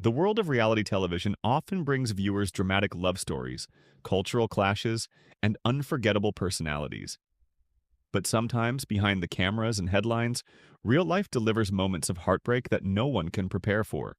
The world of reality television often brings viewers dramatic love stories, cultural clashes, and unforgettable personalities. But sometimes, behind the cameras and headlines, real life delivers moments of heartbreak that no one can prepare for.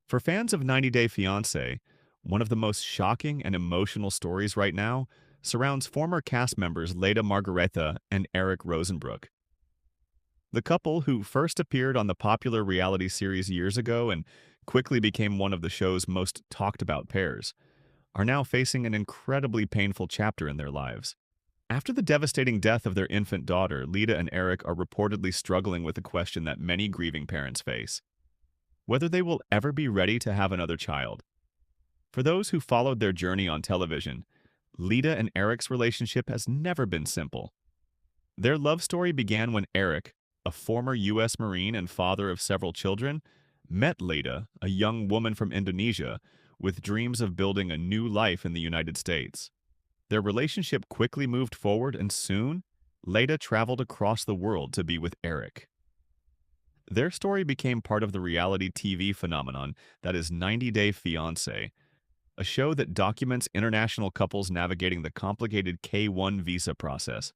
For fans of 90 Day Fiancé, one of the most shocking and emotional stories right now surrounds former cast members Leida Margaretha and Eric Rosenbrook. The couple, who first appeared on the popular reality series years ago and quickly became one of the show's most talked about pairs, are now facing an incredibly painful chapter in their lives. After the devastating death of their infant daughter, Leida and Eric are reportedly struggling with a question that many grieving parents face: whether they will ever be ready to have another child. For those who followed their journey on television, Leida and Eric's relationship has never been simple. Their love story began when Eric, a former U.S. Marine and father of several children, met Leida, a young woman from Indonesia, with dreams of building a new life in the United States. Their relationship quickly moved forward, and soon, Leida traveled across the world to be with Eric. Their story became part of the reality TV phenomenon that is 90 Day Fiancé, a show that documents international couples navigating the complicated K-1 visa process.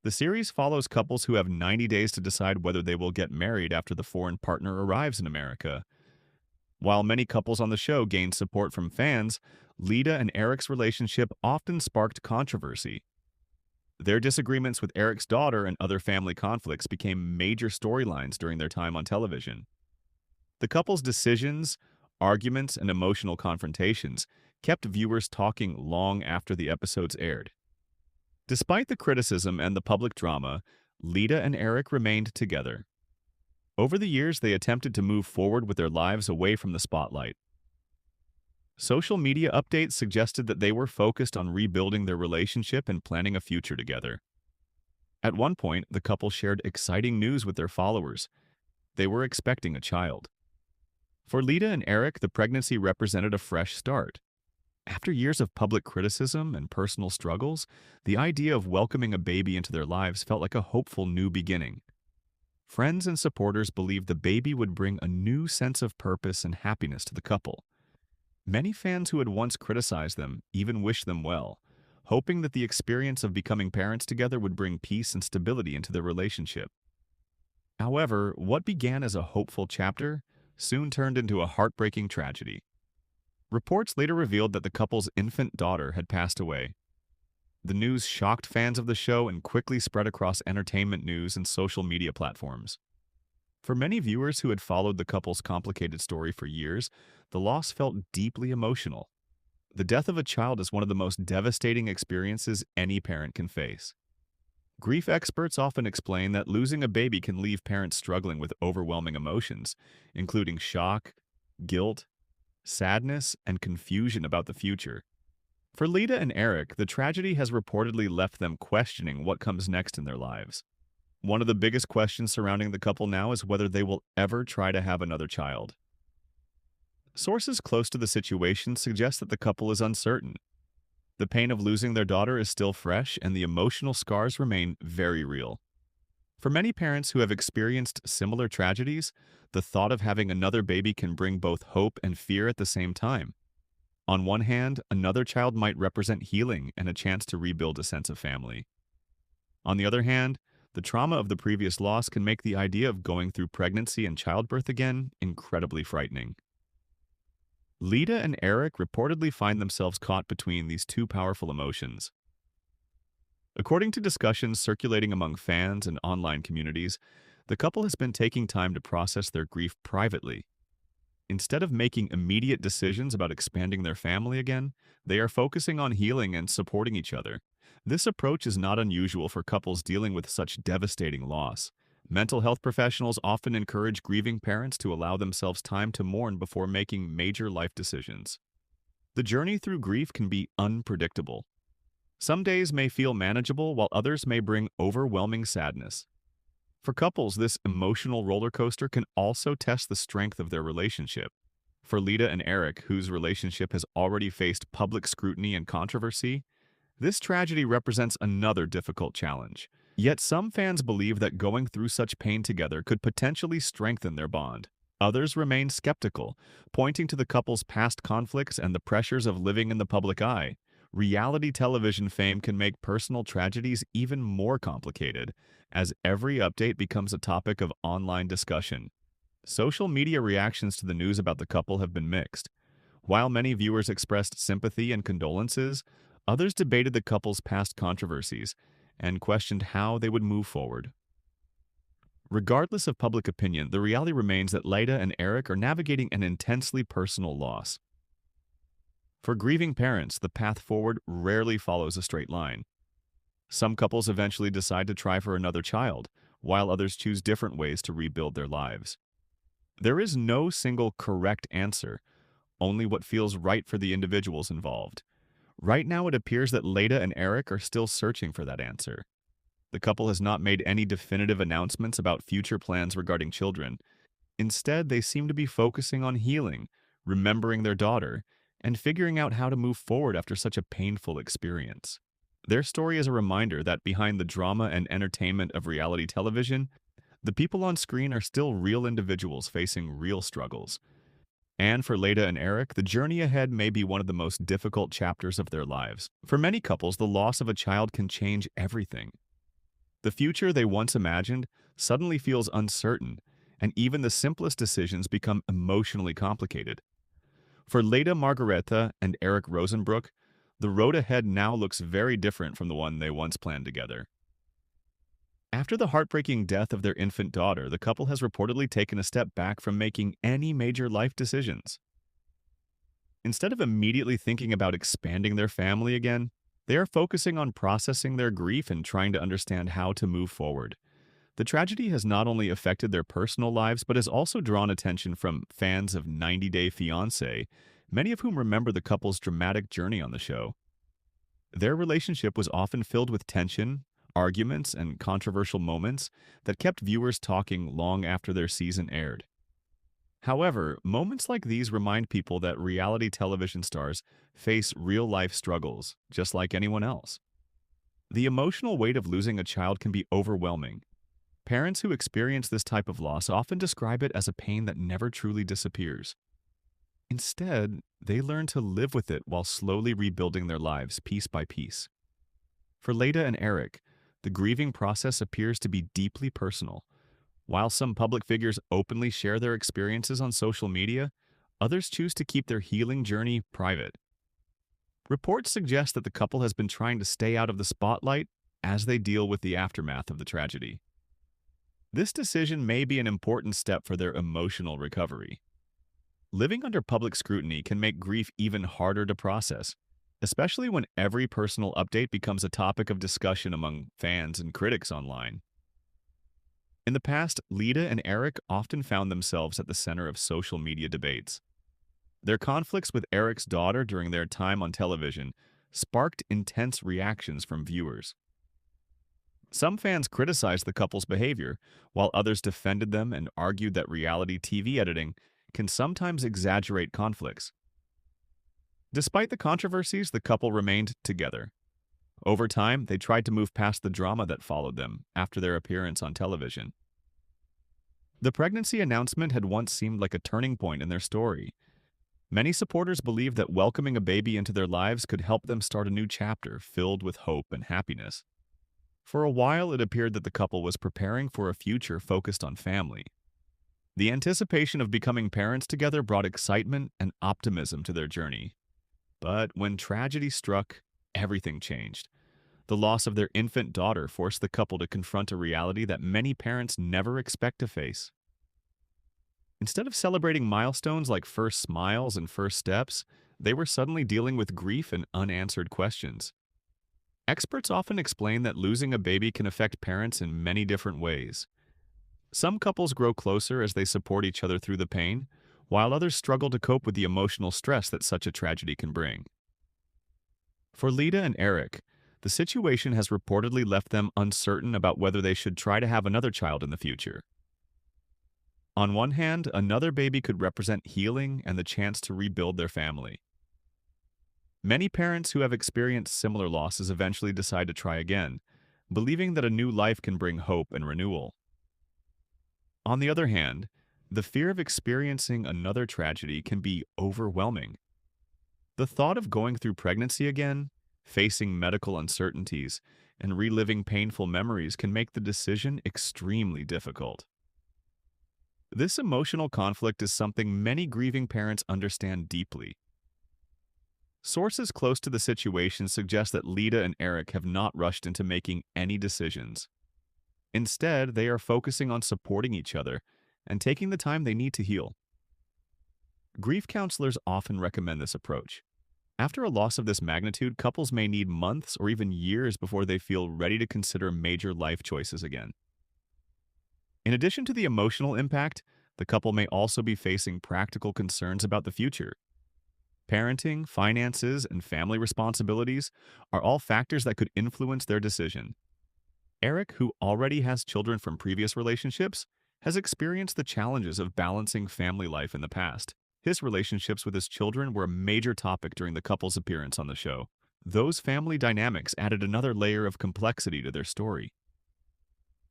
The series follows couples who have 90 days to decide whether they will get married after the foreign partner arrives in America. While many couples on the show gained support from fans, Leida and Eric's relationship often sparked controversy. Their disagreements with Eric's daughter and other family conflicts became major storylines during their time on television. The couple's decisions, arguments, and emotional confrontations kept viewers talking long after the episodes aired. Despite the criticism and the public drama, Leida and Eric remained together. Over the years, they attempted to move forward with their lives away from the spotlight. Social media updates suggested that they were focused on rebuilding their relationship and planning a future together. At one point, the couple shared exciting news with their followers. They were expecting a child. For Leida and Eric, the pregnancy represented a fresh start. After years of public criticism and personal struggles, the idea of welcoming a baby into their lives felt like a hopeful new beginning. Friends and supporters believed the baby would bring a new sense of purpose and happiness to the couple. Many fans who had once criticized them even wished them well, hoping that the experience of becoming parents together would bring peace and stability into their relationship. However, what began as a hopeful chapter soon turned into a heartbreaking tragedy. Reports later revealed that the couple's infant daughter had passed away. The news shocked fans of the show and quickly spread across entertainment news and social media platforms. For many viewers who had followed the couple's complicated story for years, the loss felt deeply emotional. The death of a child is one of the most devastating experiences any parent can face. Grief experts often explain that losing a baby can leave parents struggling with overwhelming emotions, including shock, guilt, sadness, and confusion about the future. For Leida and Eric, the tragedy has reportedly left them questioning what comes next in their lives. One of the biggest questions surrounding the couple now is whether they will ever try to have another child. Sources close to the situation suggest that the couple is uncertain. The pain of losing their daughter is still fresh, and the emotional scars remain very real. For many parents who have experienced similar tragedies, the thought of having another baby can bring both hope and fear at the same time. On one hand, another child might represent healing and a chance to rebuild a sense of family. On the other hand, the trauma of the previous loss can make the idea of going through pregnancy and childbirth again incredibly frightening. Leida and Eric reportedly find themselves caught between these two powerful emotions. According to discussions circulating among fans and online communities, the couple has been taking time to process their grief privately. Instead of making immediate decisions about expanding their family again, they are focusing on healing and supporting each other. This approach is not unusual for couples dealing with such devastating loss. Mental health professionals often encourage grieving parents to allow themselves time to mourn before making major life decisions. The journey through grief can be unpredictable. Some days may feel manageable, while others may bring overwhelming sadness. For couples, this emotional roller coaster can also test the strength of their relationship. For Leida and Eric, whose relationship has already faced public scrutiny and controversy, this tragedy represents another difficult challenge. Yet some fans believe that going through such pain together could potentially strengthen their bond. Others remain skeptical, pointing to the couple's past conflicts and the pressures of living in the public eye. Reality television fame can make personal tragedies even more complicated, as every update becomes a topic of online discussion. Social media reactions to the news about the couple have been mixed. While many viewers expressed sympathy and condolences, others debated the couple's past controversies and questioned how they would move forward. Regardless of public opinion, the reality remains that Leida and Eric are navigating an intensely personal loss. For grieving parents, the path forward rarely follows a straight line. Some couples eventually decide to try for another child, while others choose different ways to rebuild their lives. There is no single correct answer, only what feels right for the individuals involved. Right now, it appears that Leida and Eric are still searching for that answer. The couple has not made any definitive announcements about future plans regarding children. Instead, they seem to be focusing on healing, remembering their daughter, and figuring out how to move forward after such a painful experience. Their story is a reminder that behind the drama and entertainment of reality television, the people on screen are still real individuals facing real struggles. And for Leida and Eric, the journey ahead may be one of the most difficult chapters of their lives. For many couples, the loss of a child can change everything. The future they once imagined suddenly feels uncertain, and even the simplest decisions become emotionally complicated. For Leida Margaretha and Eric Rosenbrook, the road ahead now looks very different from the one they once planned together. After the heartbreaking death of their infant daughter, the couple has reportedly taken a step back from making any major life decisions. Instead of immediately thinking about expanding their family again, they are focusing on processing their grief and trying to understand how to move forward. The tragedy has not only affected their personal lives, but has also drawn attention from fans of 90 Day Fiancé, many of whom remember the couple's dramatic journey on the show. Their relationship was often filled with tension, arguments, and controversial moments that kept viewers talking long after their season aired. However, moments like these remind people that reality television stars face real-life struggles, just like anyone else. The emotional weight of losing a child can be overwhelming. Parents who experience this type of loss often describe it as a pain that never truly disappears. Instead, they learn to live with it while slowly rebuilding their lives piece by piece. For Leida and Eric, the grieving process appears to be deeply personal. While some public figures openly share their experiences on social media, others choose to keep their healing journey private. Reports suggest that the couple has been trying to stay out of the spotlight as they deal with the aftermath of the tragedy. This decision may be an important step for their emotional recovery. Living under public scrutiny can make grief even harder to process, especially when every personal update becomes a topic of discussion among fans and critics online. In the past, Leida and Eric often found themselves at the center of social media debates. Their conflicts with Eric's daughter during their time on television sparked intense reactions from viewers. Some fans criticized the couple's behavior, while others defended them and argued that reality TV editing can sometimes exaggerate conflicts. Despite the controversies, the couple remained together. Over time, they tried to move past the drama that followed them after their appearance on television. The pregnancy announcement had once seemed like a turning point in their story. Many supporters believed that welcoming a baby into their lives could help them start a new chapter filled with hope and happiness. For a while, it appeared that the couple was preparing for a future focused on family. The anticipation of becoming parents together brought excitement and optimism to their journey. But when tragedy struck, everything changed. The loss of their infant daughter forced the couple to confront a reality that many parents never expect to face. Instead of celebrating milestones like first smiles and first steps, they were suddenly dealing with grief and unanswered questions. Experts often explain that losing a baby can affect parents in many different ways. Some couples grow closer as they support each other through the pain, while others struggle to cope with the emotional stress that such a tragedy can bring. For Leida and Eric, the situation has reportedly left them uncertain about whether they should try to have another child in the future. On one hand, another baby could represent healing and the chance to rebuild their family. Many parents who have experienced similar losses eventually decide to try again, believing that a new life can bring hope and renewal. On the other hand, The fear of experiencing another tragedy can be overwhelming. The thought of going through pregnancy again, facing medical uncertainties, and reliving painful memories can make the decision extremely difficult. This emotional conflict is something many grieving parents understand deeply. Sources close to the situation suggest that Leida and Eric have not rushed into making any decisions. Instead, they are focusing on supporting each other and taking the time they need to heal. Grief counselors often recommend this approach. After a loss of this magnitude, couples may need months or even years before they feel ready to consider major life choices again. In addition to the emotional impact, the couple may also be facing practical concerns about the future. Parenting, finances, and family responsibilities are all factors that could influence their decision. Eric, who already has children from previous relationships, has experienced the challenges of balancing family life in the past. His relationships with his children were a major topic during the couple's appearance on the show. Those family dynamics added another layer of complexity to their story.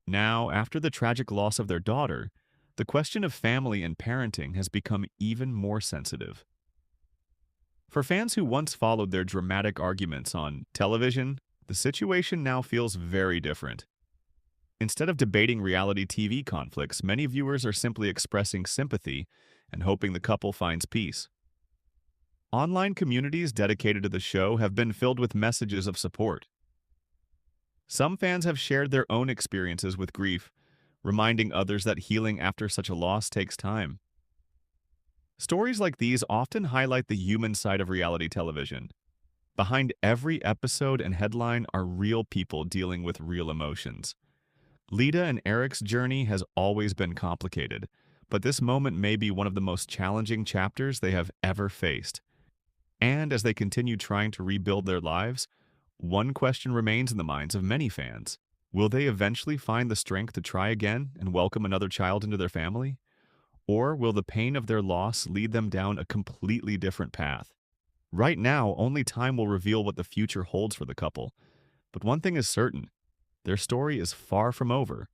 Now, after the tragic loss of their daughter, the question of family and parenting has become even more sensitive. For fans who once followed their dramatic arguments on television, the situation now feels very different. Instead of debating reality TV conflicts, many viewers are simply expressing sympathy and hoping the couple finds peace. Online communities dedicated to the show have been filled with messages of support. Some fans have shared their own experiences with grief, reminding others that healing after such a loss takes time. Stories like these often highlight the human side of reality television. Behind every episode and headline are real people dealing with real emotions. Leida and Eric's journey has always been complicated, but this moment may be one of the most challenging chapters they have ever faced. And as they continue trying to rebuild their lives, one question remains in the minds of many fans. Will they eventually find the strength to try again and welcome another child into their family? Or will the pain of their loss lead them down a completely different path? Right now, only time will reveal what the future holds for the couple. But one thing is certain, their story is far from over.